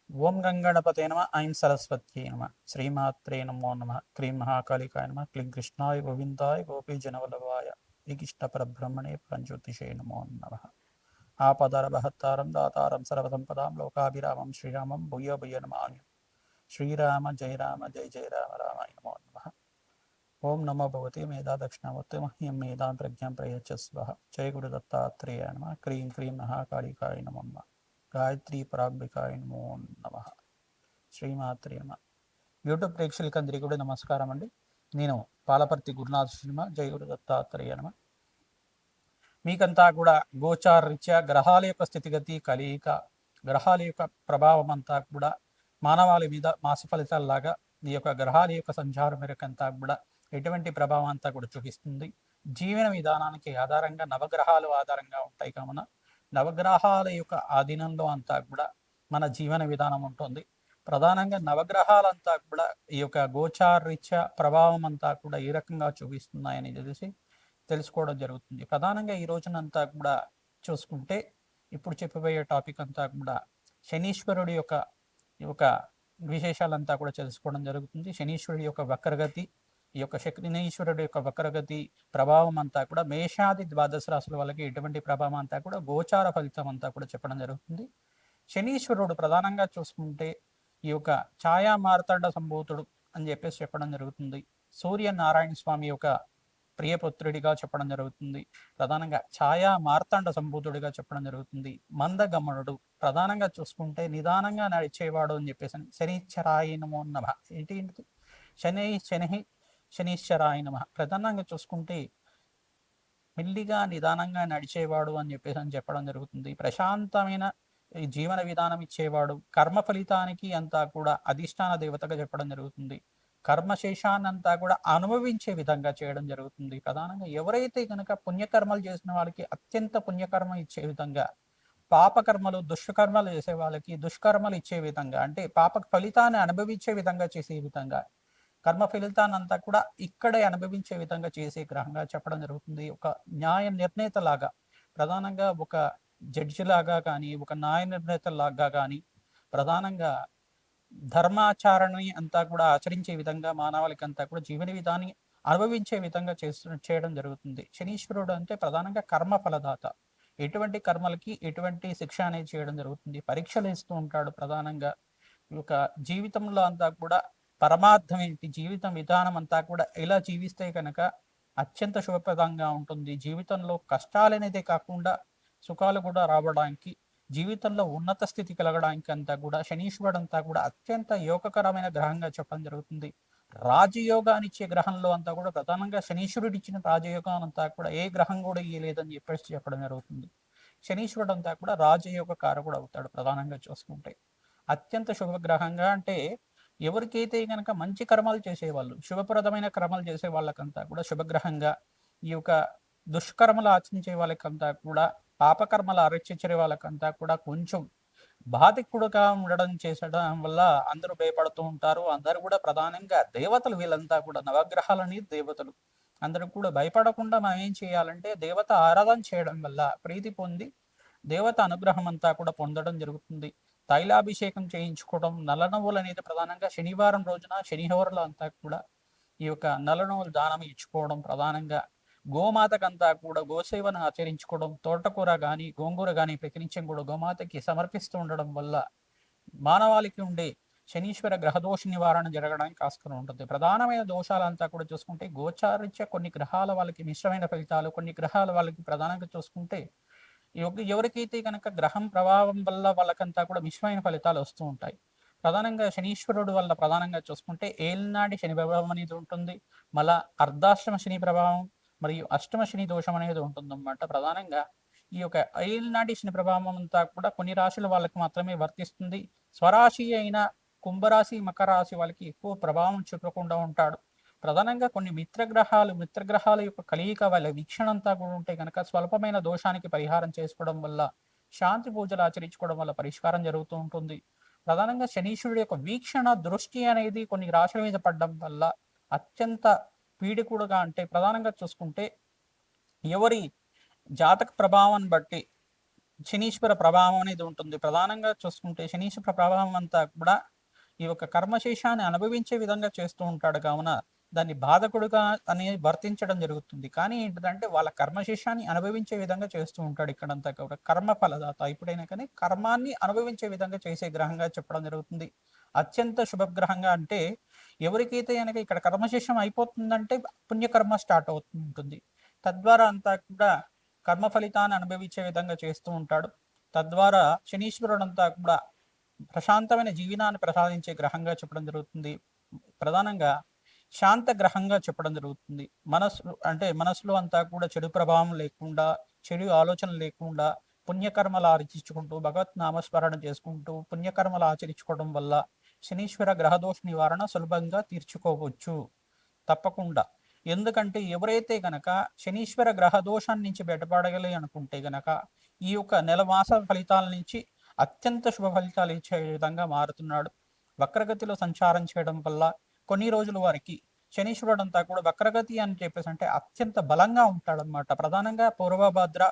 ఓం గంగణపతే నమ ఐం సరస్వత్యై నమ శ్రీమాత్రే నమో నమ క్రీం మహాకాళికాయ నమ క్లీం కృష్ణాయ గోవిందాయ గోపీజనవల్లభాయ శ్రీకృష్ణ పరబ్రహ్మణే పరంజ్యోతిషే నమో నమ ఆపదరభహత్తారం దాతారం సర్వసంపదాం లోకాభిరామం శ్రీరామం భూయ భూయ నమామి శ్రీరామ జయ రామ జయ జయ రామ రామాయ నమో నమ ఓం నమో భగవతే మేధా దక్షిణామూర్తి మహ్యం మేధాం ప్రజ్ఞాం ప్రయచ్చస్వ జయ గురు దత్తాత్రేయ నమ క్రీం క్రీం మహాకాళికాయ నమో నమ గాయత్రి పరాంబికాయ నమో నమ శ్రీమాత్రి నమ యూట్యూబ్ ప్రేక్షకులందరికీ కూడా నమస్కారం అండి. నేను పాలపర్తి గురునాథ సినిమా జయ గురు దత్తాత్రేయ నమ. మీకంతా కూడా గోచారరీత్యా గ్రహాల యొక్క స్థితిగతి కలయిక, గ్రహాల యొక్క ప్రభావం అంతా కూడా మానవాళి మీద మాస ఫలితాల్లాగా ఈ యొక్క గ్రహాల యొక్క సంచారం మేరకంతా కూడా ఎటువంటి ప్రభావం అంతా కూడా చూపిస్తుంది. జీవన విధానానికి ఆధారంగా నవగ్రహాలు ఆధారంగా ఉంటాయి కావున నవగ్రహాల యొక్క ఆధీనంలో అంతా కూడా మన జీవన విధానం ఉంటుంది. ప్రధానంగా నవగ్రహాలంతా కూడా ఈ యొక్క గోచారరీత్యా ప్రభావం అంతా కూడా ఏ రకంగా చూపిస్తున్నాయని తెలుసుకోవడం జరుగుతుంది. ప్రధానంగా ఈ రోజునంతా కూడా చూసుకుంటే ఇప్పుడు చెప్పబోయే టాపిక్ అంతా కూడా శనీశ్వరుడి యొక్క విశేషాలంతా కూడా తెలుసుకోవడం జరుగుతుంది. శనీశ్వరుడి యొక్క వక్రగతి, ఈ యొక్క శనీశ్వరుడు యొక్క వక్రగతి ప్రభావం అంతా కూడా మేషాది ద్వాదశ రాశుల వాళ్ళకి ఎటువంటి ప్రభావం అంతా కూడా గోచార ఫలితం అంతా కూడా చెప్పడం జరుగుతుంది. శనీశ్వరుడు ప్రధానంగా చూసుకుంటే ఈ యొక్క ఛాయా మార్తాండ సంభూతుడు అని చెప్పేసి చెప్పడం జరుగుతుంది. సూర్యనారాయణ స్వామి యొక్క ప్రియపుత్రుడిగా చెప్పడం జరుగుతుంది. ప్రధానంగా ఛాయా మార్తాండ సంభూతుడిగా చెప్పడం జరుగుతుంది. మందగమనుడు ప్రధానంగా చూసుకుంటే నిదానంగా నడిచేవాడు అని చెప్పేసి శనిశ్చరాయ నమో నమః. ఏంటి శనీశ్వరాయ నమః. ప్రధానంగా చూసుకుంటే మెల్లిగా నిదానంగా నడిచేవాడు అని చెప్పడం జరుగుతుంది. ప్రశాంతమైన జీవన విధానం ఇచ్చేవాడు, కర్మ ఫలితానికి అంతా కూడా అధిష్టాన దేవతగా చెప్పడం జరుగుతుంది. కర్మశేషాన్నంతా కూడా అనుభవించే విధంగా చేయడం జరుగుతుంది. ప్రధానంగా ఎవరైతే కనుక పుణ్యకర్మలు చేసిన వాళ్ళకి అత్యంత పుణ్యకర్మ ఇచ్చే విధంగా, పాపకర్మలు దుష్కర్మలు చేసే వాళ్ళకి దుష్కర్మలు ఇచ్చే విధంగా, అంటే పాప ఫలితాన్ని అనుభవించే విధంగా చేసే విధంగా, కర్మ ఫలితాన్ని అంతా కూడా ఇక్కడే అనుభవించే విధంగా చేసే గ్రహంగా చెప్పడం జరుగుతుంది. ఒక న్యాయ నిర్ణేత లాగా, ప్రధానంగా ఒక జడ్జి లాగా కానీ, ఒక న్యాయ నిర్ణేత లాగా కానీ, ప్రధానంగా ధర్మాచరణని అంతా కూడా ఆచరించే విధంగా మానవాళికి అంతా కూడా జీవన విధాన్ని అనుభవించే విధంగా చేయడం జరుగుతుంది. శనీశ్వరుడు అంటే ప్రధానంగా కర్మ ఫలదాత. ఎటువంటి కర్మలకి ఎటువంటి శిక్ష అనేది చేయడం జరుగుతుంది. పరీక్షలు ఇస్తూ ఉంటాడు. ప్రధానంగా ఈ యొక్క జీవితంలో అంతా కూడా పరమార్థం ఏంటి, జీవితం విధానం అంతా కూడా ఎలా జీవిస్తే కనుక అత్యంత శుభప్రదంగా ఉంటుంది, జీవితంలో కష్టాలు అనేది కాకుండా సుఖాలు కూడా రావడానికి, జీవితంలో ఉన్నత స్థితి కలగడానికి అంతా కూడా శనీశ్వరుడు అంతా కూడా అత్యంత యోగకరమైన గ్రహంగా చెప్పడం జరుగుతుంది. రాజయోగాన్ని ఇచ్చే గ్రహంలో అంతా కూడా ప్రధానంగా శనీశ్వరుడు ఇచ్చిన రాజయోగం అంతా కూడా ఏ గ్రహం కూడా ఇయ్యలేదని చెప్పేసి చెప్పడం జరుగుతుంది. శనీశ్వరుడు అంతా కూడా రాజయోగ కారకుడు అవుతాడు. ప్రధానంగా చూసుకుంటే అత్యంత శుభగ్రహంగా, అంటే ఎవరికైతే కనుక మంచి కర్మలు చేసేవాళ్ళు, శుభప్రదమైన కర్మలు చేసే వాళ్ళకంతా కూడా శుభగ్రహంగా, ఈ యొక్క దుష్కర్మలు ఆచరించే వాళ్ళకంతా కూడా, పాపకర్మలు ఆరక్షించే వాళ్ళకంతా కూడా కొంచెం బాధికుడుగా ఉండడం చేసడం వల్ల అందరూ భయపడుతూ ఉంటారు. అందరూ కూడా ప్రధానంగా దేవతలు, వీళ్ళంతా కూడా నవగ్రహాలని దేవతలు అందరూ కూడా భయపడకుండా మనం ఏం చేయాలంటే దేవత ఆరాధన చేయడం వల్ల ప్రీతి పొంది దేవత అనుగ్రహం అంతా కూడా పొందడం జరుగుతుంది. తైలాభిషేకం చేయించుకోవడం, నల్ల నువ్వులు అనేది ప్రధానంగా శనివారం రోజున శనిహోరలో అంతా కూడా ఈ యొక్క నల్ల నువ్వులు దానం ఇచ్చుకోవడం, ప్రధానంగా గోమాతకంతా కూడా గోసేవను ఆచరించుకోవడం, తోటకూర కానీ గోంగూర కానీ ప్రతినిత్యం కూడా గోమాతకి సమర్పిస్తూ ఉండడం వల్ల మానవాళికి ఉండే శనీశ్వర గ్రహదోష నివారణ జరగడానికి ఆస్కారం ఉంటుంది. ప్రధానమైన దోషాలంతా కూడా చూసుకుంటే గోచారీత్యా కొన్ని గ్రహాల వాళ్ళకి మిశ్రమైన ఫలితాలు, కొన్ని గ్రహాల వాళ్ళకి ప్రధానంగా చూసుకుంటే ఎవరికైతే కనుక గ్రహం ప్రభావం వల్ల వాళ్ళకంతా కూడా మిశ్రమైన ఫలితాలు వస్తూ ఉంటాయి. ప్రధానంగా శనీశ్వరుడు వల్ల ప్రధానంగా చూసుకుంటే ఏలినాటి శని ప్రభావం అనేది ఉంటుంది. మళ్ళా అర్ధాష్టమ శని ప్రభావం మరియు అష్టమ శని దోషం అనేది ఉంటుందన్నమాట. ప్రధానంగా ఈ యొక్క ఏలినాటి శని ప్రభావం అంతా కూడా కొన్ని రాశుల వాళ్ళకి మాత్రమే వర్తిస్తుంది. స్వరాశి అయిన కుంభరాశి, మకర రాశి వాళ్ళకి ఎక్కువ ప్రభావం చూపకుండా ఉంటాడు. ప్రధానంగా కొన్ని మిత్రగ్రహాల యొక్క కలయిక వాళ్ళ వీక్షణ అంతా కూడా ఉంటే కనుక స్వల్పమైన దోషానికి పరిహారం చేసుకోవడం వల్ల, శాంతి పూజలు ఆచరించుకోవడం వల్ల పరిష్కారం జరుగుతూ ఉంటుంది. ప్రధానంగా శనీశ్వరుడు యొక్క వీక్షణ దృష్టి అనేది కొన్ని రాశుల మీద పడడం వల్ల అత్యంత పీడికుడుగా, అంటే ప్రధానంగా చూసుకుంటే ఎవరి జాతక ప్రభావాన్ని బట్టి శనీశ్వర ప్రభావం అనేది ఉంటుంది. ప్రధానంగా చూసుకుంటే శనీశ్వర ప్రభావం అంతా కూడా ఈ యొక్క కర్మశేషాన్ని అనుభవించే విధంగా చేస్తూ ఉంటాడు కావున దాన్ని బాధకుడుగా అనేది వర్తించడం జరుగుతుంది. కానీ ఏంటిదంటే వాళ్ళ కర్మశేషాన్ని అనుభవించే విధంగా చేస్తూ ఉంటాడు ఇక్కడంతా కూడా. కర్మ ఫలదాత ఎప్పుడైనా కానీ కర్మాన్ని అనుభవించే విధంగా చేసే గ్రహంగా చెప్పడం జరుగుతుంది. అత్యంత శుభగ్రహంగా అంటే ఎవరికైతే కనుక ఇక్కడ కర్మశేషం అయిపోతుందంటే పుణ్యకర్మ స్టార్ట్ అవుతుంటుంది. తద్వారా అంతా కూడా కర్మ ఫలితాన్ని అనుభవించే విధంగా చేస్తూ ఉంటాడు. తద్వారా శనీశ్వరుడు అంతా కూడా ప్రశాంతమైన జీవనాన్ని ప్రసాదించే గ్రహంగా చెప్పడం జరుగుతుంది. ప్రధానంగా శాంత గ్రహంగా చెప్పడం జరుగుతుంది. మనసులో అంతా కూడా చెడు ప్రభావం లేకుండా, చెడు ఆలోచన లేకుండా పుణ్యకర్మలు ఆచరించుకుంటూ భగవత్ నామస్మరణ చేసుకుంటూ పుణ్యకర్మలు ఆచరించుకోవడం వల్ల శనీశ్వర గ్రహదోష నివారణ సులభంగా తీర్చుకోవచ్చు తప్పకుండా. ఎందుకంటే ఎవరైతే గనక శనీశ్వర గ్రహ దోషాన్ని నుంచి బయటపడగలి అనుకుంటే గనక ఈ యొక్క నెల మాస ఫలితాల నుంచి అత్యంత శుభ ఫలితాలు ఇచ్చే విధంగా మారుతున్నాడు. వక్రగతిలో సంచారం చేయడం వల్ల కొన్ని రోజుల వారికి శనీశ్వరుడు అంతా కూడా వక్రగతి అని చెప్పేసి అంటే అత్యంత బలంగా ఉంటాడనమాట. ప్రధానంగా పూర్వభద్ర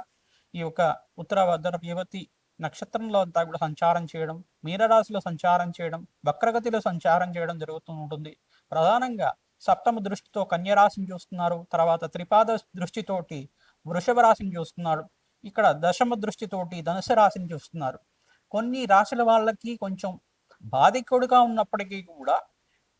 ఈ యొక్క ఉత్తరభద్ర రేవతి నక్షత్రంలో అంతా కూడా సంచారం చేయడం, మీనరాశిలో సంచారం చేయడం, వక్రగతిలో సంచారం చేయడం జరుగుతూ ఉంటుంది. ప్రధానంగా సప్తమ దృష్టితో కన్యరాశిని చూస్తున్నారు. తర్వాత త్రిపాద దృష్టితోటి వృషభ రాశిని చూస్తున్నారు. ఇక్కడ దశమ దృష్టితోటి ధనుసు రాశిని చూస్తున్నారు. కొన్ని రాశుల వాళ్ళకి కొంచెం బాధికుడుగా ఉన్నప్పటికీ కూడా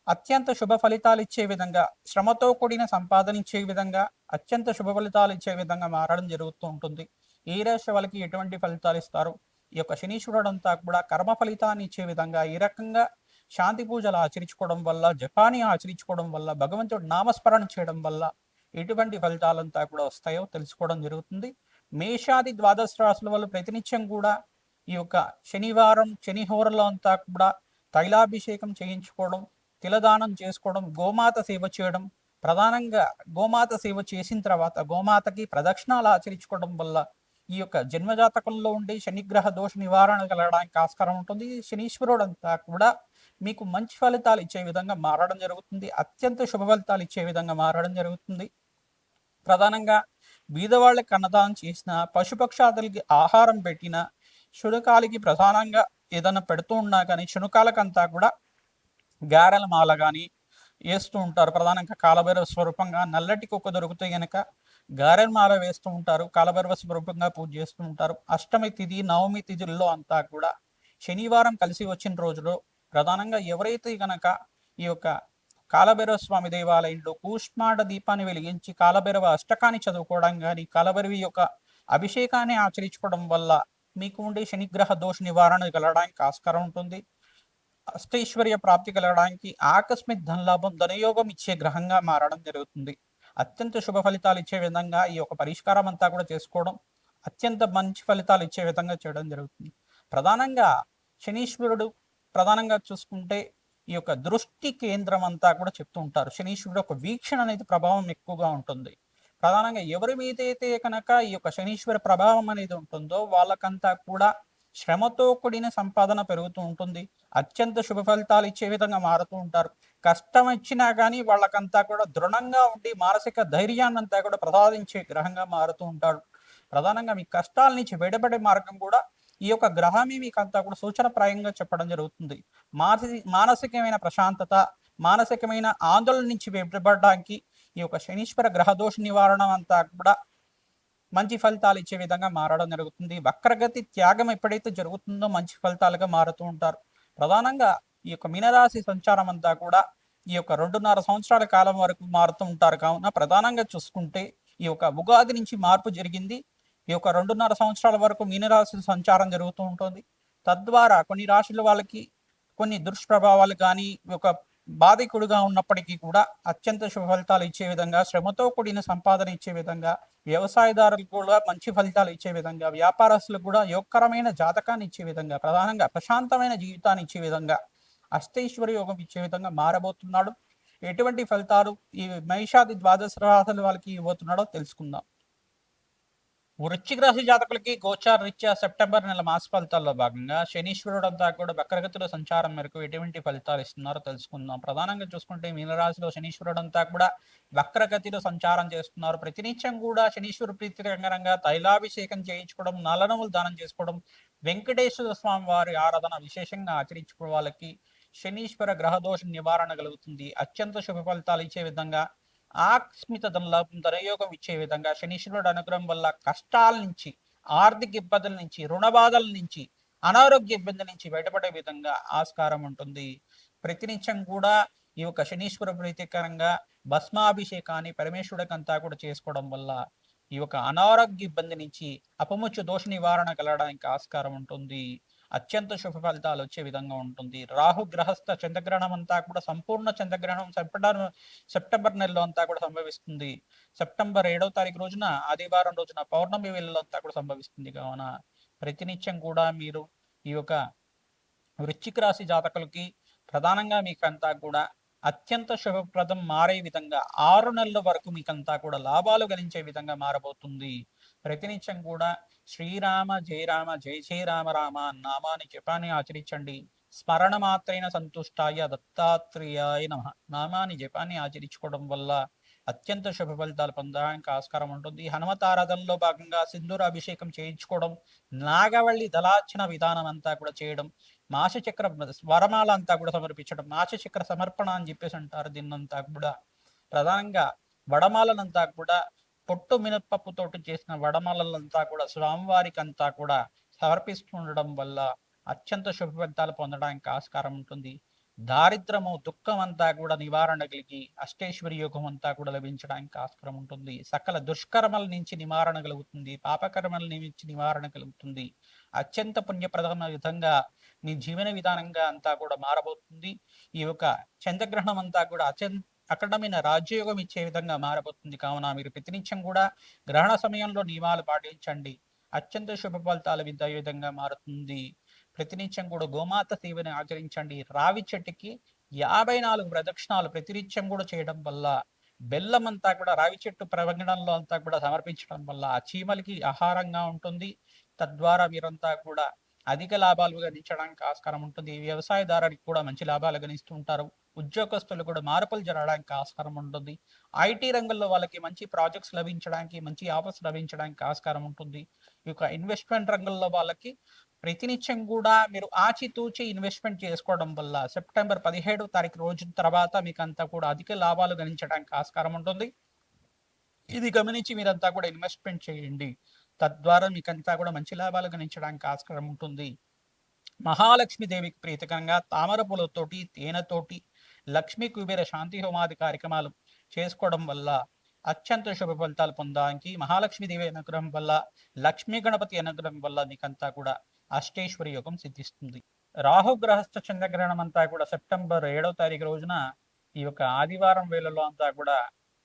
అత్యంత శుభ ఫలితాలు ఇచ్చే విధంగా, శ్రమతో కూడిన సంపాదన ఇచ్చే విధంగా, అత్యంత శుభ ఫలితాలు ఇచ్చే విధంగా మారడం జరుగుతూ ఉంటుంది. ఏ రాశి వాళ్ళకి ఎటువంటి ఫలితాలు ఇస్తారు, ఈ యొక్క శనీశ్వరుడు అంతా కూడా కర్మ ఫలితాన్ని ఇచ్చే విధంగా ఈ రకంగా శాంతి పూజలు ఆచరించుకోవడం వల్ల, జపాన్ని ఆచరించుకోవడం వల్ల, భగవంతుడు నామస్మరణ చేయడం వల్ల ఎటువంటి ఫలితాలంతా కూడా వస్తాయో తెలుసుకోవడం జరుగుతుంది. మేషాది ద్వాదశ రాశుల వల్ల ప్రతినిత్యం కూడా ఈ యొక్క శనివారం శనిహోరలో అంతా కూడా తైలాభిషేకం చేయించుకోవడం, తిలదానం చేసుకోవడం, గోమాత సేవ చేయడం, ప్రధానంగా గోమాత సేవ చేసిన తర్వాత గోమాతకి ప్రదక్షిణాలు ఆచరించుకోవడం వల్ల ఈ యొక్క జన్మజాతకంలో ఉండే శనిగ్రహ దోష నివారణ కలగడానికి ఆస్కారం ఉంటుంది. శనీశ్వరుడు అంతా కూడా మీకు మంచి ఫలితాలు ఇచ్చే విధంగా మారడం జరుగుతుంది. అత్యంత శుభ ఫలితాలు ఇచ్చే విధంగా మారడం జరుగుతుంది. ప్రధానంగా బీదవాళ్ళకి అన్నదానం చేసిన, పశుపక్షాదులకి ఆహారం పెట్టిన, శునకాలకి ప్రధానంగా ఏదైనా పెడుతూ ఉన్నా కానీ శునకాలకంతా కూడా గారెల మాల కానీ వేస్తూ ఉంటారు. ప్రధానంగా కాలభైరవ స్వరూపంగా నల్లటి కుక్క దొరికితే గనక గారెల మాల వేస్తూ ఉంటారు. కాలభైరవ స్వరూపంగా పూజ చేస్తూ ఉంటారు. అష్టమి తిథి, నవమి తిథుల్లో అంతా కూడా శనివారం కలిసి వచ్చిన రోజులో ప్రధానంగా ఎవరైతే గనక ఈ యొక్క కాలభైరవ స్వామి దేవాలయంలో కూష్మాండ దీపాన్ని వెలిగించి కాలభైరవ అష్టకాన్ని చదువుకోవడం కానీ, కాలభైరవి యొక్క అభిషేకాన్ని ఆచరించుకోవడం వల్ల మీకు ఉండే శనిగ్రహ దోష నివారణ కలగడానికి ఆస్కారం ఉంటుంది. అష్టైశ్వర్య ప్రాప్తి కలగడానికి, ఆకస్మిక ధనలాభం, ధనయోగం ఇచ్చే గ్రహంగా మారడం జరుగుతుంది. అత్యంత శుభ ఫలితాలు ఇచ్చే విధంగా ఈ యొక్క పరిష్కారం అంతా కూడా చేసుకోవడం, అత్యంత మంచి ఫలితాలు ఇచ్చే విధంగా చేయడం జరుగుతుంది. ప్రధానంగా శనీశ్వరుడు ప్రధానంగా చూసుకుంటే ఈ యొక్క దృష్టి కేంద్రం అంతా కూడా చెప్తూ ఉంటారు. శనీశ్వరుడు ఒక వీక్షణ అనేది ప్రభావం ఎక్కువగా ఉంటుంది. ప్రధానంగా ఎవరి మీద అయితే కనుక ఈ యొక్క శనీశ్వర ప్రభావం అనేది ఉంటుందో వాళ్ళకంతా కూడా శ్రమతో కూడిన సంపాదన పెరుగుతూ ఉంటుంది. అత్యంత శుభ ఫలితాలు ఇచ్చే విధంగా మారుతూ ఉంటారు. కష్టం ఇచ్చినా కానీ వాళ్ళకంతా కూడా దృఢంగా ఉండి మానసిక ధైర్యాన్ని అంతా కూడా ప్రసాదించే గ్రహంగా మారుతూ ఉంటాడు. ప్రధానంగా మీ కష్టాల నుంచి బయటపడే మార్గం కూడా ఈ యొక్క గ్రహమే మీకు అంతా కూడా సూచనప్రాయంగా చెప్పడం జరుగుతుంది. మానసికమైన ప్రశాంతత, మానసికమైన ఆందోళన నుంచి బయటపడడానికి ఈ యొక్క శనీశ్వర గ్రహదోష నివారణ అంతా కూడా మంచి ఫలితాలు ఇచ్చే విధంగా మారడం జరుగుతుంది. వక్రగతి త్యాగం ఎప్పుడైతే జరుగుతుందో మంచి ఫలితాలుగా మారుతూ ఉంటారు. ప్రధానంగా ఈ యొక్క మీనరాశి సంచారం అంతా కూడా ఈ యొక్క 2.5 సంవత్సరాల కాలం వరకు మారుతూ ఉంటారు. కావున ప్రధానంగా చూసుకుంటే ఈ యొక్క ఉగాది నుంచి మార్పు జరిగింది. ఈ యొక్క 2.5 సంవత్సరాల వరకు మీనరాశి సంచారం జరుగుతూ ఉంటుంది. తద్వారా కొన్ని రాశుల వాళ్ళకి కొన్ని దుష్ప్రభావాలు కానీ ఒక బాధికుడుగా ఉన్నప్పటికీ కూడా అత్యంత శుభ ఫలితాలు ఇచ్చే విధంగా, శ్రమతో కూడిన సంపాదన ఇచ్చే విధంగా, వ్యవసాయదారులకు కూడా మంచి ఫలితాలు ఇచ్చే విధంగా, వ్యాపారస్తులకు కూడా యోగకరమైన జాతకాన్ని ఇచ్చే విధంగా, ప్రధానంగా ప్రశాంతమైన జీవితాన్ని ఇచ్చే విధంగా, అష్టైశ్వర్య యోగం ఇచ్చే విధంగా మారబోతున్నాడు. ఎటువంటి ఫలితాలు ఈ మేషాది ద్వాదశ రాశుల వాళ్ళకి ఇవ్వబోతున్నాడో తెలుసుకుందాం. వృశ్చిక రాశి జాతకులకి గోచార రీత్యా సెప్టెంబర్ నెల మాస ఫలితాల్లో భాగంగా శనీశ్వరుడు అంతా కూడా వక్రగతిలో సంచారం మేరకు ఎటువంటి ఫలితాలు ఇస్తున్నారో తెలుసుకుందాం. ప్రధానంగా చూసుకుంటే మీనరాశిలో శనీశ్వరుడు అంతా కూడా వక్రగతిలో సంచారం చేస్తున్నారు. ప్రతినిత్యం కూడా శనీశ్వరు ప్రీతికరంగా తైలాభిషేకం చేయించుకోవడం, నల్లనములు దానం చేసుకోవడం, వెంకటేశ్వర స్వామి వారి ఆరాధన విశేషంగా ఆచరించుకోవడం వాళ్ళకి శనీశ్వర గ్రహదోష నివారణ కలుగుతుంది. అత్యంత శుభ ఫలితాలు ఇచ్చే విధంగా ఆకస్మిక ధనలాభం ధనయోగం ఇచ్చే విధంగా శనీశ్వరుడు అనుగ్రహం వల్ల కష్టాల నుంచి, ఆర్థిక ఇబ్బందుల నుంచి, రుణ బాధల నుంచి, అనారోగ్య ఇబ్బంది నుంచి బయటపడే విధంగా ఆస్కారం ఉంటుంది. ప్రతినిత్యం కూడా ఈ యొక్క శనీశ్వర ప్రీతికరంగా భస్మాభిషేకాన్ని పరమేశ్వరుడికంతా కూడా చేసుకోవడం వల్ల ఈ యొక్క అనారోగ్య ఇబ్బంది నుంచి అపముచ్చు దోష నివారణ కలగడానికి ఆస్కారం ఉంటుంది. అత్యంత శుభ ఫలితాలు వచ్చే విధంగా ఉంటుంది. రాహు గ్రహస్థ చంద్రగ్రహణం అంతా కూడా సంపూర్ణ చంద్రగ్రహణం సెప్టెంబర్ నెలలో అంతా కూడా సంభవిస్తుంది. సెప్టెంబర్ 7వ తారీఖు రోజున ఆదివారం రోజున పౌర్ణమి వేళలో అంతా కూడా సంభవిస్తుంది. కావున ప్రతినిత్యం కూడా మీరు ఈ యొక్క వృశ్చిక రాశి జాతకులకి ప్రధానంగా మీకంతా కూడా అత్యంత శుభప్రదం మారే విధంగా 6 నెలల వరకు మీకంతా కూడా లాభాలు గణించే విధంగా మారబోతుంది. ప్రతినిత్యం కూడా శ్రీరామ జయ రామ జయ జయ రామ రామ నామాన్ని జపాన్ని ఆచరించండి. స్మరణ మాత్రైన సంతుష్టాయ దత్తాత్రేయాయ నమ నామాన్ని జపాన్ని ఆచరించుకోవడం వల్ల అత్యంత శుభ ఫలితాలు పొందడానికి ఆస్కారం ఉంటుంది. హనుమతారాధనలో భాగంగా సింధూర అభిషేకం చేయించుకోవడం, నాగవల్లి దళార్చన విధానం అంతా కూడా చేయడం, మాసచక్ర వరమాల అంతా కూడా సమర్పించడం, మాసచక్ర సమర్పణ అని చెప్పేసి అంటారు. దీన్నంతా కూడా ప్రధానంగా వడమాలనంతా కూడా పొట్టు మినపప్పుతోటి చేసిన వడమాలలంతా కూడా స్వామివారికి అంతా కూడా సమర్పిస్తుండడం వల్ల అత్యంత శుభ ఫలితాలు పొందడానికి ఆస్కారం ఉంటుంది. దారిద్రము దుఃఖం అంతా కూడా నివారణ కలిగి అష్టేశ్వరి యోగం అంతా కూడా లభించడానికి ఆస్కారం ఉంటుంది. సకల దుష్కర్మల నుంచి నివారణ కలుగుతుంది. పాపకర్మల నుంచి నివారణ కలుగుతుంది. అత్యంత పుణ్యప్రదమైన విధంగా మీ జీవన విధానంగా అంతా కూడా మారబోతుంది. ఈ యొక్క చంద్రగ్రహణం అంతా కూడా అఖండమైన రాజ్యయోగం ఇచ్చే విధంగా మారబోతుంది. కావున మీరు ప్రతినిత్యం కూడా గ్రహణ సమయంలో నియమాలు పాటించండి. అత్యంత శుభ ఫలితాలు విధంగా మారుతుంది. ప్రతినిత్యం కూడా గోమాత సేవని ఆచరించండి. రావి చెట్టుకి 54 ప్రదక్షిణాలు ప్రతినిత్యం కూడా చేయడం వల్ల, బెల్లం అంతా కూడా రావి చెట్టు ప్రవగణంలో అంతా కూడా సమర్పించడం వల్ల ఆ చీమలకి ఆహారంగా ఉంటుంది. తద్వారా మీరంతా కూడా అధిక లాభాలు గణించడానికి ఆస్కారం ఉంటుంది. వ్యవసాయదారునికి కూడా మంచి లాభాలు గణిస్తూ ఉంటారు. ఉద్యోగస్తులు కూడా మార్పులు జరగడానికి ఆస్కారం ఉంటుంది. ఐటీ రంగంలో వాళ్ళకి మంచి ప్రాజెక్ట్స్ లభించడానికి, మంచి ఆఫర్స్ లభించడానికి ఆస్కారం ఉంటుంది. ఈ యొక్క ఇన్వెస్ట్మెంట్ రంగంలో వాళ్ళకి ప్రతినిత్యం కూడా మీరు ఆచితూచి ఇన్వెస్ట్మెంట్ చేసుకోవడం వల్ల సెప్టెంబర్ 17వ తారీఖు రోజు తర్వాత మీకు అంతా కూడా అధిక లాభాలు గణించడానికి ఆస్కారం ఉంటుంది. ఇది గమనించి మీరంతా కూడా ఇన్వెస్ట్మెంట్ చేయండి. తద్వారా మీకంతా కూడా మంచి లాభాలు గణించడానికి ఆస్కారం ఉంటుంది. మహాలక్ష్మీదేవికి ప్రీతికరంగా తామర పూలతోటి, తేనెతోటి లక్ష్మీ కుబేర శాంతి హోమాది కార్యక్రమాలు చేసుకోవడం వల్ల అత్యంత శుభ ఫలితాలు పొందడానికి, మహాలక్ష్మీదేవి అనుగ్రహం వల్ల, లక్ష్మీ గణపతి అనుగ్రహం వల్ల మీకంతా కూడా అష్టేశ్వరి యోగం సిద్ధిస్తుంది. రాహుగ్రహస్థ చంద్రగ్రహణం అంతా కూడా సెప్టెంబర్ 7వ తారీఖు రోజున ఈ యొక్క ఆదివారం వేళల్లో అంతా కూడా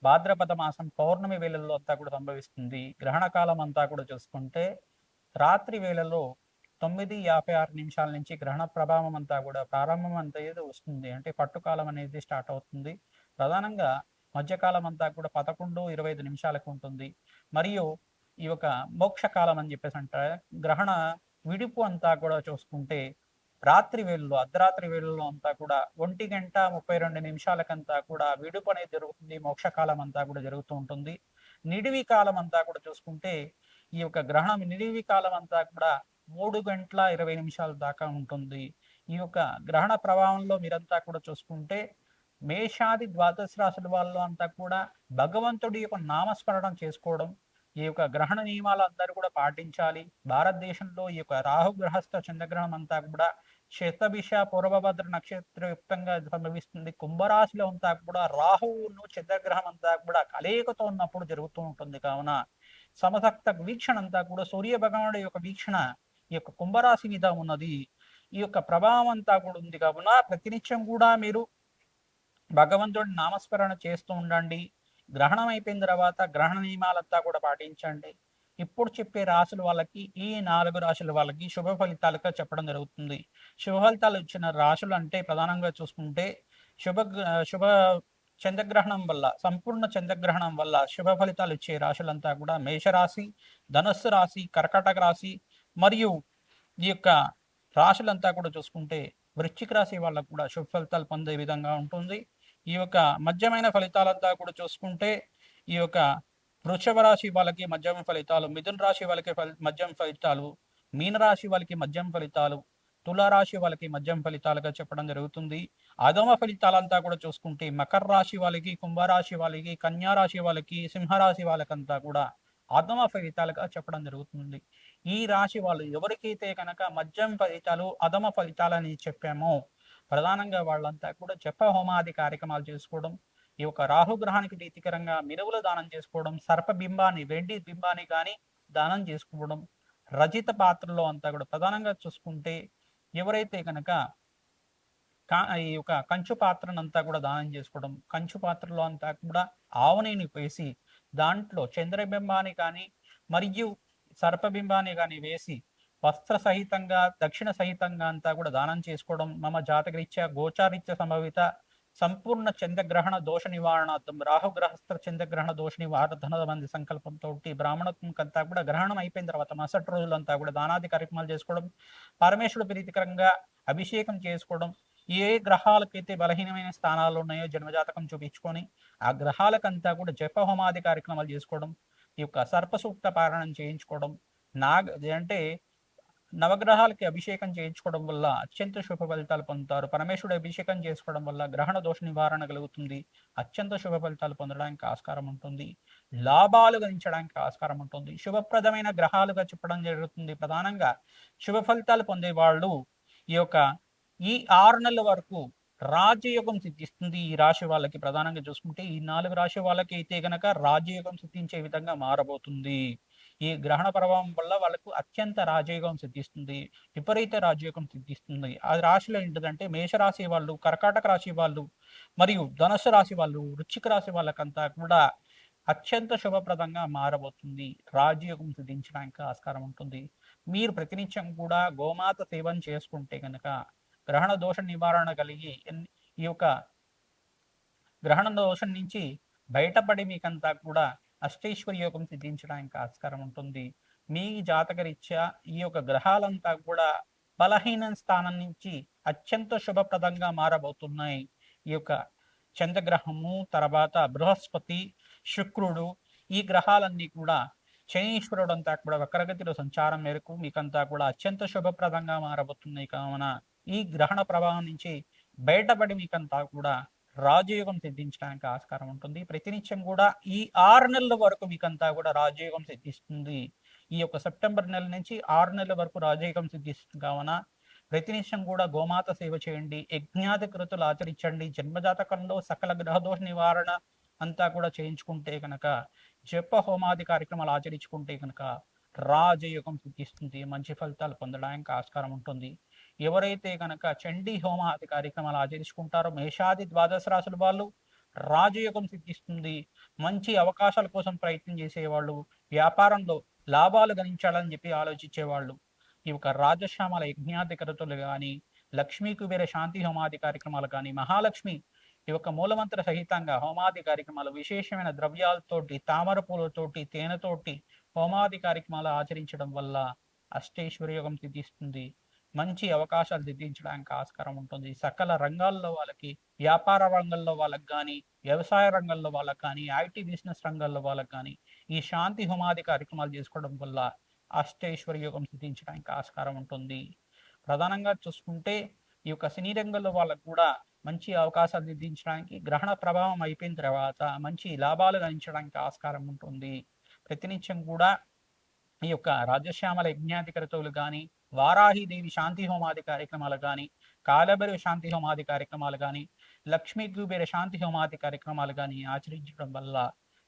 భాద్రపద మాసం పౌర్ణమి వేళల్లో అంతా కూడా సంభవిస్తుంది. గ్రహణ కాలం అంతా కూడా చూసుకుంటే రాత్రి వేళలో 9:56 నుంచి గ్రహణ ప్రభావం అంతా కూడా ప్రారంభం అంతా ఏదో వస్తుంది. అంటే పట్టుకాలం అనేది స్టార్ట్ అవుతుంది. ప్రధానంగా మధ్యకాలం అంతా కూడా 11:25 ఉంటుంది. మరియు ఈ యొక్క మోక్షకాలం అని చెప్పేసి అంటారు. గ్రహణ విడుపు అంతా కూడా చూసుకుంటే రాత్రి వేళల్లో, అర్ధరాత్రి వేళల్లో అంతా కూడా 1:32 కూడా విడుపు అనేది జరుగుతుంది. మోక్షకాలం అంతా కూడా జరుగుతూ ఉంటుంది. నిడివి కాలం అంతా కూడా చూసుకుంటే ఈ యొక్క గ్రహణం నిడివి కాలం అంతా కూడా 3:20 దాకా ఉంటుంది. ఈ యొక్క గ్రహణ ప్రభావంలో మీరంతా కూడా చూసుకుంటే మేషాది ద్వాదశ రాశుల వాళ్ళు అంతా కూడా భగవంతుడి యొక్క నామస్మరణం చేసుకోవడం, ఈ యొక్క గ్రహణ నియమాలు అందరూ కూడా పాటించాలి. భారతదేశంలో ఈ యొక్క రాహుగ్రహస్థ చంద్రగ్రహణం అంతా కూడా శతభిష పూర్వభద్ర నక్షత్రయుక్తంగా సంభవిస్తుంది. కుంభరాశిలో అంతా కూడా రాహువును చంద్రగ్రహం అంతా కూడా కలయికతో ఉన్నప్పుడు జరుగుతూ ఉంటుంది. కావున సమసక్త వీక్షణ అంతా కూడా సూర్య భగవానుడి యొక్క వీక్షణ ఈ యొక్క కుంభరాశి మీద ఉన్నది. ఈ యొక్క ప్రభావం అంతా కూడా ఉంది. కావున ప్రతినిత్యం కూడా మీరు భగవంతుడి నామస్మరణ చేస్తూ ఉండండి. గ్రహణం అయిపోయిన తర్వాత గ్రహణ నియమాలంతా కూడా పాటించండి. ఇప్పుడు చెప్పే రాశుల వాళ్ళకి, ఈ 4 రాశుల వాళ్ళకి శుభ ఫలితాలుగా చెప్పడం జరుగుతుంది. శుభ ఫలితాలు ఇచ్చిన రాశులు అంటే ప్రధానంగా చూసుకుంటే శుభ శుభ చంద్రగ్రహణం వల్ల, సంపూర్ణ చంద్రగ్రహణం వల్ల శుభ ఫలితాలు ఇచ్చే రాశులంతా కూడా మేషరాశి, ధనస్సు రాశి, కర్కాటక రాశి మరియు ఈ యొక్క రాశులంతా కూడా చూసుకుంటే వృశ్చిక రాశి వాళ్ళకు కూడా శుభ ఫలితాలు పొందే విధంగా ఉంటుంది. ఈ యొక్క మధ్యమైన ఫలితాలంతా కూడా చూసుకుంటే ఈ యొక్క వృషభ రాశి వాళ్ళకి మధ్యమ ఫలితాలు, మిథున రాశి వాళ్ళకి మధ్యమ ఫలితాలు, మీనరాశి వాళ్ళకి మధ్యమ ఫలితాలు, తులారాశి వాళ్ళకి మధ్యమ ఫలితాలుగా చెప్పడం జరుగుతుంది. అధమ ఫలితాలంతా కూడా చూసుకుంటే మకర రాశి వాళ్ళకి, కుంభరాశి వాళ్ళకి, కన్యా రాశి వాళ్ళకి, సింహరాశి వాళ్ళకంతా కూడా అధమ ఫలితాలుగా చెప్పడం జరుగుతుంది. ఈ రాశి వాళ్ళు ఎవరికైతే కనుక మధ్యమ ఫలితాలు, అధమ ఫలితాలని చెప్పామో ప్రధానంగా వాళ్ళంతా కూడా జప హోమాది కార్యక్రమాలు చేసుకోవడం, ఈ యొక్క రాహుగ్రహానికి ప్రీతికరంగా మినువులు దానం చేసుకోవడం, సర్పబింబాన్ని, వెండి బింబాన్ని కానీ దానం చేసుకోవడం, రజిత పాత్రలో అంతా కూడా ప్రధానంగా చూసుకుంటే ఎవరైతే కనుక ఈ యొక్క కంచు పాత్రనంతా కూడా దానం చేసుకోవడం, కంచు పాత్రలో అంతా కూడా ఆవునేని వేసి దాంట్లో చంద్రబింబాన్ని కానీ మరియు సర్పబింబాన్ని కానీ వేసి వస్త్ర సహితంగా, దక్షిణ సహితంగా అంతా కూడా దానం చేసుకోవడం, మమ జాతకరీత్యా గోచారీత్య సంభవిత సంపూర్ణ చంద్రగ్రహణ దోష నివారణార్థం, రాహుగ్రహస్థ చంద్రగ్రహణ దోష నివారణ మంది సంకల్పంతో బ్రాహ్మణత్వంకంతా కూడా గ్రహణం అయిపోయిన తర్వాత మరుసటి రోజులంతా కూడా దానాది కార్యక్రమాలు చేసుకోవడం, పరమేశ్వరుడు ప్రీతికరంగా అభిషేకం చేసుకోవడం, ఏ గ్రహాలకైతే బలహీనమైన స్థానాలు ఉన్నాయో జన్మజాతకం చూపించుకొని ఆ గ్రహాలకంతా కూడా జప హోమాది కార్యక్రమాలు చేసుకోవడం, ఈ యొక్క సర్పసూక్త పారాయణం చేయించుకోవడం, అంటే నవగ్రహాలకి అభిషేకం చేయించుకోవడం వల్ల అత్యంత శుభ ఫలితాలు పొందుతారు. పరమేశ్వరుడు అభిషేకం చేసుకోవడం వల్ల గ్రహణ దోష నివారణ కలుగుతుంది. అత్యంత శుభ ఫలితాలు పొందడానికి ఆస్కారం ఉంటుంది. లాభాలు గణించడానికి ఆస్కారం ఉంటుంది. శుభప్రదమైన గ్రహాలుగా చెప్పడం జరుగుతుంది. ప్రధానంగా శుభ ఫలితాలు పొందే వాళ్ళు ఈ యొక్క ఈ 6 నెలల వరకు రాజయోగం సిద్ధిస్తుంది. ఈ రాశి వాళ్ళకి ప్రధానంగా చూసుకుంటే ఈ 4 రాశి వాళ్ళకి అయితే గనక రాజయోగం సిద్ధించే విధంగా మారబోతుంది. ఈ గ్రహణ ప్రభావం వల్ల వాళ్ళకు అత్యంత రాజయోగం సిద్ధిస్తుంది, విపరీత రాజయోగం సిద్ధిస్తుంది. ఆ రాశిలో ఏంటిదంటే మేషరాశి వాళ్ళు, కర్కాటక రాశి వాళ్ళు మరియు ధనుసు రాశి వాళ్ళు, వృశ్చిక రాశి వాళ్ళకంతా కూడా అత్యంత శుభప్రదంగా మారబోతుంది. రాజయోగం సిద్ధించడానికి ఆస్కారం ఉంటుంది. మీరు ప్రతినిత్యం కూడా గోమాత సేవన చేసుకుంటే కనుక గ్రహణ దోష నివారణ కలిగి ఈ యొక్క గ్రహణ దోషం నుంచి బయటపడి మీకంతా కూడా అష్టైశ్వర్య యోగం సిద్ధించడానికి ఆస్కారం ఉంటుంది. మీ జాతకరీత్యా ఈ యొక్క గ్రహాలంతా కూడా బలహీన స్థానం నుంచి అత్యంత శుభప్రదంగా మారబోతున్నాయి. ఈ యొక్క చంద్రగ్రహము తర్వాత బృహస్పతి, శుక్రుడు, ఈ గ్రహాలన్నీ కూడా శనీశ్వరుడు అంతా కూడా వక్రగతిలో సంచారం మేరకు మీకంతా కూడా అత్యంత శుభప్రదంగా మారబోతున్నాయి. కావున ఈ గ్రహణ ప్రభావం నుంచి బయటపడి మీకంతా కూడా రాజయోగం సిద్ధించడానికి ఆస్కారం ఉంటుంది. ప్రతినిత్యం కూడా ఈ 6 నెలల వరకు మీకంతా కూడా రాజయోగం సిద్ధిస్తుంది. ఈ యొక్క సెప్టెంబర్ నెల నుంచి 6 నెలల వరకు రాజయోగం సిద్ధిస్తుంది. కావున ప్రతినిత్యం కూడా గోమాత సేవ చేయండి, యజ్ఞాది కృతులు ఆచరించండి. జన్మజాతకంలో సకల గ్రహదోష నివారణ అంతా కూడా చేయించుకుంటే కనుక, జప హోమాది కార్యక్రమాలు ఆచరించుకుంటే కనుక రాజయోగం సిద్ధిస్తుంది. మంచి ఫలితాలు పొందడానికి ఆస్కారం ఉంటుంది. ఎవరైతే కనుక చండీ హోమాది కార్యక్రమాలు ఆచరించుకుంటారో మేషాది ద్వాదశ రాశుల వాళ్ళు రాజయోగం సిద్ధిస్తుంది. మంచి అవకాశాల కోసం ప్రయత్నం చేసేవాళ్ళు, వ్యాపారంలో లాభాలు గణించాలని చెప్పి ఆలోచించేవాళ్ళు ఈ యొక్క రాజశ్యామల యజ్ఞాది కృతులు కానీ, లక్ష్మీ కుబేర శాంతి హోమాది కార్యక్రమాలు కానీ, మహాలక్ష్మి ఈ యొక్క మూలమంత్ర సహితంగా హోమాది కార్యక్రమాలు, విశేషమైన ద్రవ్యాలతోటి, తామర పూలతోటి, తేనెతోటి హోమాది కార్యక్రమాలు ఆచరించడం వల్ల అష్టైశ్వర్యోగం సిద్ధిస్తుంది. మంచి అవకాశాలు సిద్ధించడానికి ఆస్కారం ఉంటుంది. సకల రంగాల్లో వాళ్ళకి, వ్యాపార రంగంలో వాళ్ళకి కానీ, వ్యవసాయ రంగంలో వాళ్ళకి కానీ, ఐటీ బిజినెస్ రంగంలో వాళ్ళకి కానీ ఈ శాంతి హోమాది కార్యక్రమాలు చేసుకోవడం వల్ల అష్టైశ్వర్యోగం సిద్ధించడానికి ఆస్కారం ఉంటుంది. ప్రధానంగా చూసుకుంటే ఈ యొక్క సినీ రంగంలో వాళ్ళకు కూడా మంచి అవకాశాలు సిద్ధించడానికి, గ్రహణ ప్రభావం అయిపోయిన తర్వాత మంచి లాభాలు గణించడానికి ఆస్కారం ఉంటుంది. ప్రతినిత్యం కూడా ఈ యొక్క రాజశ్యామల యజ్ఞాది క్రతువులు కానీ, వారాహిదేవి శాంతి హోమాది కార్యక్రమాలు కానీ, కాలభైరవ శాంతి హోమాది కార్యక్రమాలు కానీ, లక్ష్మీ కుబేర శాంతి హోమాది కార్యక్రమాలు కానీ ఆచరించడం వల్ల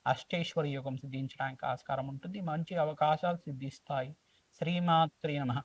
అష్టైశ్వర్య యోగం సిద్ధించడానికి ఆస్కారం ఉంటుంది. మంచి అవకాశాలు సిద్ధిస్తాయి. శ్రీమాత్రే నమః.